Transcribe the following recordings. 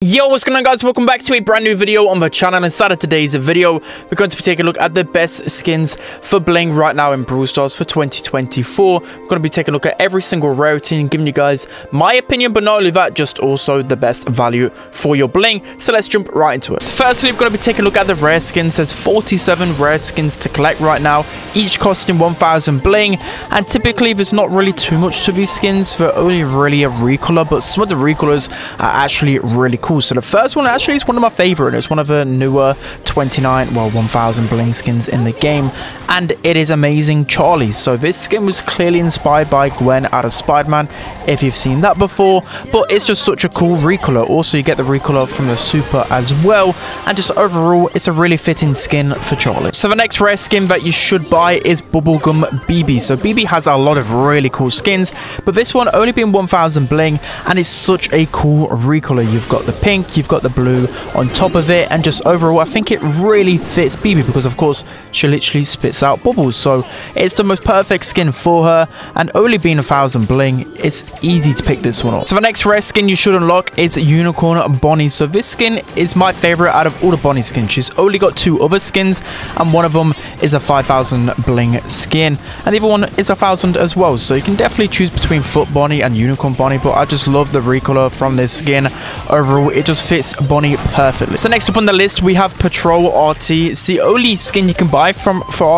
Yo, what's going on, guys? Welcome back to a brand new video on the channel. Inside of today's video, we're going to be taking a look at the best skins for Bling right now in Brawl Stars for 2024. We're going to be taking a look at every single rarity and giving you guys my opinion, but not only that, just also the best value for your Bling. So let's jump right into it. Firstly, we're going to be taking a look at the rare skins. There's 47 rare skins to collect right now, each costing 1,000 Bling. And typically, there's not really too much to these skins. They're only really a recolor, but some of the recolors are actually really cool. So the first one actually is one of my favorite. It's one of the newer 1,000 Bling skins in the game, and it is Amazing Charlie. So this skin was clearly inspired by Gwen out of Spider-Man, if you've seen that before, but it's just such a cool recolor. Also, you get the recolor from the super as well, and just overall, it's a really fitting skin for Charlie. So the next rare skin that you should buy is Bubblegum BB. So BB has a lot of really cool skins, but this one only being 1,000 Bling, and it's such a cool recolor. You've got the pink, you've got the blue on top of it, and just overall, I think it really fits BB because, of course, she literally spits out bubbles. So it's the most perfect skin for her, and only being 1,000 Bling, it's easy to pick this one up. So the next rare skin you should unlock is Unicorn Bonnie. So this skin is my favorite out of all the Bonnie skins. She's only got two other skins, and one of them is a 5,000 Bling skin, and the other one is 1,000 as well. So you can definitely choose between Foot Bonnie and Unicorn Bonnie, but I just love the recolor from this skin. Overall, it just fits Bonnie perfectly. So next up on the list, we have Patrol RT. It's the only skin you can buy for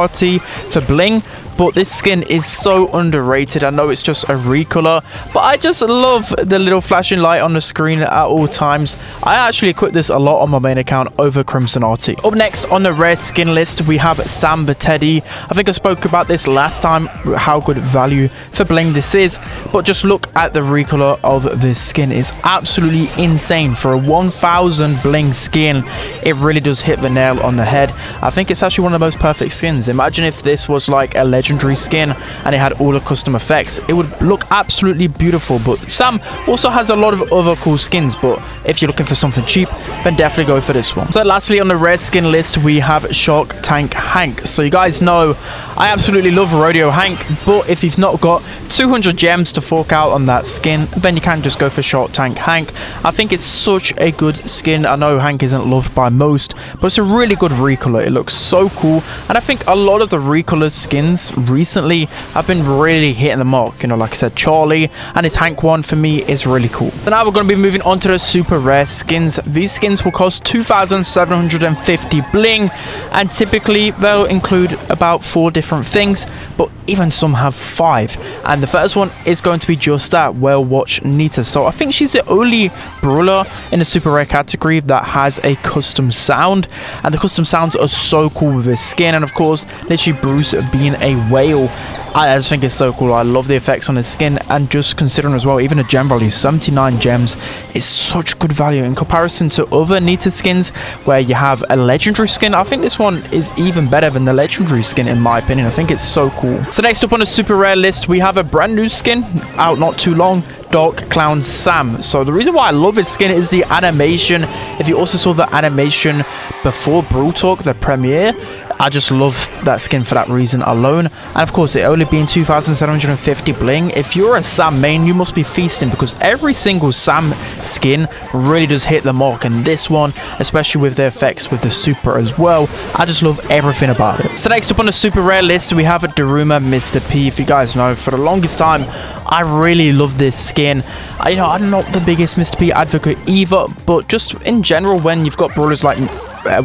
RT for Bling, but this skin is so underrated. I know it's just a recolor, but I just love the little flashing light on the screen at all times. I actually equip this a lot on my main account over Crimson RT. Up next on the rare skin list, we have Sam the Teddy. I think I spoke about this last time, how good value for Bling this is, but just look at the recolor of this skin. It's absolutely insane. For a 1,000 Bling skin, it really does hit the nail on the head. I think it's actually one of the most perfect skins. Imagine if this was like a legendary skin and it had all the custom effects. It would look absolutely beautiful. But Sam also has a lot of other cool skins, but if you're looking for something cheap, then definitely go for this one. So lastly on the rare skin list, we have Shark Tank Hank. So you guys know I absolutely love Rodeo Hank, but if you've not got 200 gems to fork out on that skin, then you can just go for Shark Tank Hank. I think it's such a good skin. I know Hank isn't loved by most, but it's a really good recolor. It looks so cool, and I think a lot of the recolor skins recently have been really hitting the mark. You know, like I said, Charlie and his Hank one for me is really cool. So now we're going to be moving on to the super rare skins. These skins will cost 2,750 Bling, and typically they'll include about 4 different things, but even some have 5. And the first one is going to be just that, Whale Watch Nita. So I think she's the only brawler in the super rare category that has a custom sound, and the custom sounds are so cool with this skin. And of course, literally Bruce being a whale, I just think it's so cool. I love the effects on his skin, and just considering as well, even a gem value 79 gems is such good value in comparison to other Nita skins where you have a legendary skin. I think this one is even better than the legendary skin in my opinion. I think it's so cool. So next up on the super rare list, we have a brand new skin out not too long, Dark Clown Sam. So the reason why I love this skin is the animation. If you also saw the animation before Brawl Talk, the premiere, I just love that skin for that reason alone. And of course, it only being 2,750 Bling, if you're a Sam main, you must be feasting, because every single Sam skin really does hit the mark, and this one, especially with the effects with the super as well, I just love everything about it. So next up on the super rare list, we have Daruma Mr. P. If you guys know, for the longest time, I really love this skin. You know, I'm not the biggest Mr. P advocate either, but just in general, when you've got brawlers like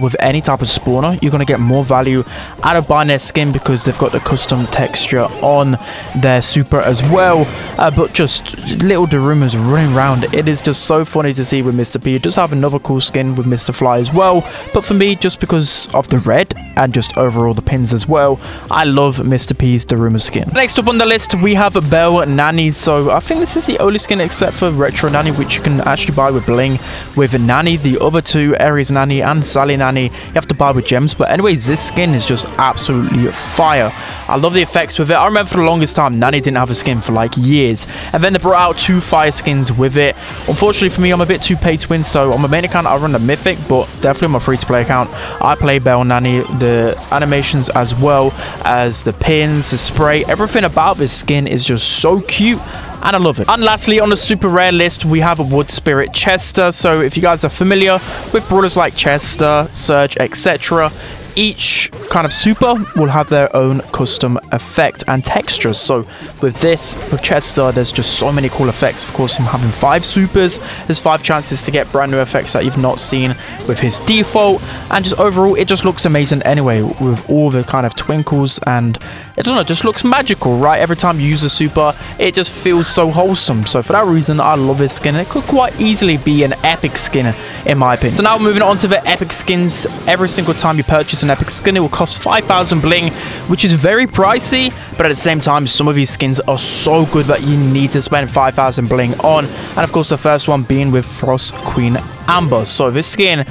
with any type of spawner, you're going to get more value out of buying their skin because they've got the custom texture on their super as well. But just little Darumas running around, it is just so funny to see with Mr. P. It does have another cool skin with Mr. Fly as well, but for me, just because of the red and just overall the pins as well, I love Mr. P's Daruma skin. Next up on the list, we have Belle Nanny. So I think this is the only skin except for Retro Nanny which you can actually buy with Bling. With Nanny, the other two, Aries Nanny and Sally Nanny, you have to buy with gems. But anyways, this skin is just absolutely fire. I love the effects with it. I remember for the longest time, Nanny didn't have a skin for like years, and then they brought out 2 fire skins with it. Unfortunately for me, I'm a bit too pay to win, so on my main account I run the mythic, but definitely on my free to play account I play Belle Nanny. The animations as well as the pins, the spray, everything about this skin is just so cute. and I love it. And lastly, on the super rare list, we have a Wood Spirit Chester. So if you guys are familiar with brawlers like Chester, Surge, etc., each kind of super will have their own custom effect and textures. So with this, with Chester, there's just so many cool effects. Of course, him having 5 supers, there's 5 chances to get brand new effects that you've not seen with his default. And just overall, it just looks amazing anyway, with all the kind of twinkles, and I don't know, it just looks magical, right? Every time you use a super, it just feels so wholesome. So for that reason, I love this skin. It could quite easily be an epic skin, in my opinion. So now moving on to the epic skins. Every single time you purchase an epic skin, it will cost 5,000 bling, which is very pricey, but at the same time, some of these skins are so good that you need to spend 5,000 bling on. And of course, the first one being with Frost Queen Amber. So this skin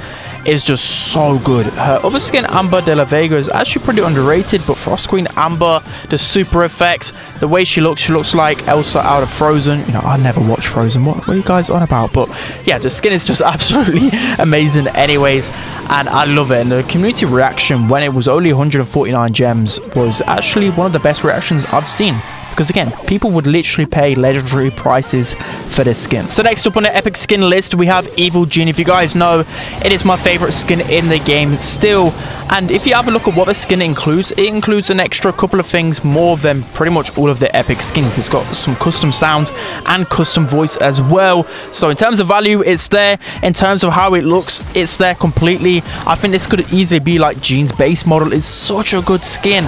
is just so good. Her other skin, Amber de la Vega, is actually pretty underrated, but Frost Queen Amber, the super effects, the way she looks like Elsa out of Frozen. You know, I never watched Frozen. What are you guys on about? But yeah, the skin is just absolutely amazing anyways, and I love it. And the community reaction when it was only 149 gems was actually one of the best reactions I've seen. Because again, people would literally pay legendary prices for this skin. So next up on the epic skin list, we have Evil Gene. If you guys know, it is my favorite skin in the game still. And if you have a look at what the skin includes, it includes an extra couple of things more than pretty much all of the epic skins. It's got some custom sounds and custom voice as well. So in terms of value, it's there. In terms of how it looks, it's there completely. I think this could easily be like Gene's base model. It's such a good skin.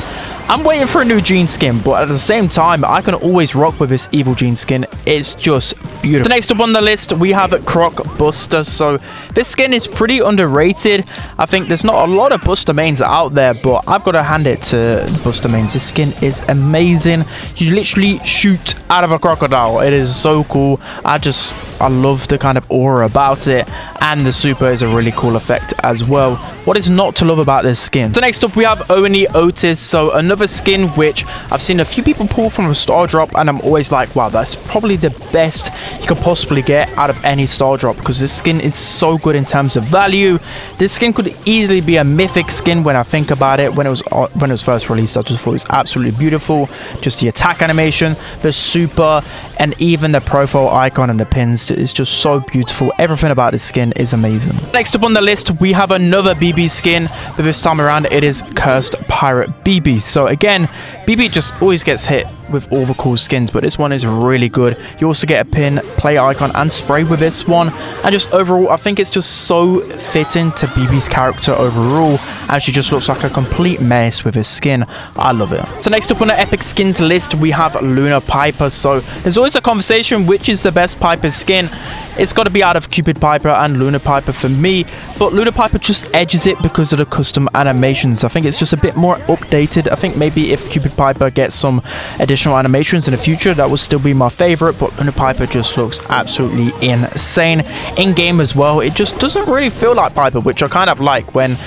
I'm waiting for a new Gene skin, but at the same time, I can always rock with this Evil Gene skin. It's just beautiful. So next up on the list, we have Croc Buster. So this skin is pretty underrated. I think there's not a lot of Buster mains out there, but I've got to hand it to Buster mains. This skin is amazing. You literally shoot out of a crocodile. It is so cool. I love the kind of aura about it, and the super is a really cool effect as well. What is not to love about this skin? So next up, we have Oni Otis. So another skin which I've seen a few people pull from a star drop, and I'm always like, wow, that's probably the best you could possibly get out of any star drop, because this skin is so good in terms of value. This skin could easily be a mythic skin when I think about it. When it was first released, I just thought it was absolutely beautiful. Just the attack animation, the super, and even the profile icon and the pins. It's just so beautiful. Everything about this skin is amazing. Next up on the list, we have another BB skin, but this time around it is Cursed Pirate BB. So again, BB just always gets hit with all the cool skins, but this one is really good. You also get a pin, play icon, and spray with this one. And just overall, I think it's just so fitting to BB's character overall, and she just looks like a complete mess with his skin. I love it. So next up on the epic skins list, we have Luna Piper. So there's always a conversation which is the best Piper skin. It's got to be out of Cupid Piper and Luna Piper for me, but Luna Piper just edges it because of the custom animations. I think it's just a bit more updated. I think maybe if Cupid Piper gets some additional animations in the future, that will still be my favorite, but Luna Piper just looks absolutely insane. In game as well, it just doesn't really feel like Piper, which I kind of like when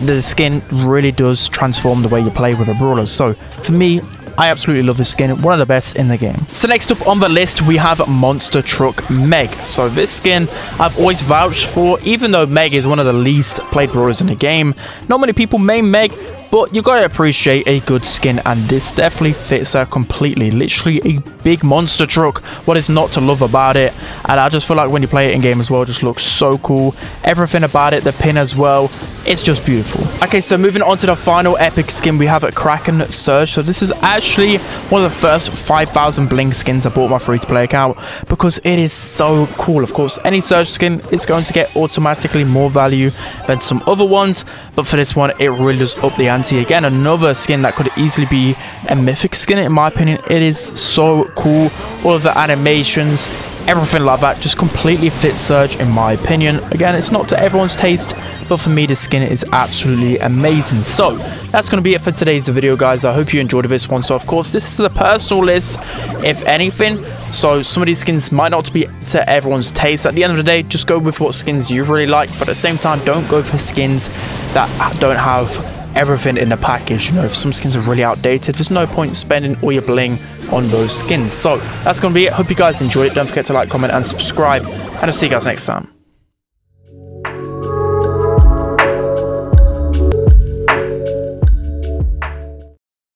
the skin really does transform the way you play with a brawler. So for me, I absolutely love this skin, one of the best in the game. So next up on the list, we have Monster Truck Meg. So this skin I've always vouched for, even though Meg is one of the least played brawlers in the game. Not many people main Meg, but you gotta appreciate a good skin, and this definitely fits her completely. Literally a big monster truck. What is not to love about it? And I just feel like when you play it in game as well, it just looks so cool. Everything about it, the pin as well, it's just beautiful. Okay, so moving on to the final epic skin, we have a Kraken Surge. So this is actually one of the first 5,000 bling skins I bought my free-to-play account because it is so cool. Of course, any Surge skin is going to get automatically more value than some other ones, but for this one, it really does up the ante. Again, another skin that could easily be a mythic skin in my opinion. It is so cool. All of the animations, everything like that just completely fits Surge in my opinion. Again, it's not to everyone's taste, but for me, this skin is absolutely amazing. So that's going to be it for today's video, guys. I hope you enjoyed this one. So of course, this is a personal list, if anything, so some of these skins might not be to everyone's taste. At the end of the day, just go with what skins you really like, but at the same time, don't go for skins that don't have everything in the package. You know, if some skins are really outdated, there's no point spending all your bling on those skins. So that's going to be it. Hope you guys enjoyed it. Don't forget to like, comment, and subscribe, and I'll see you guys next time.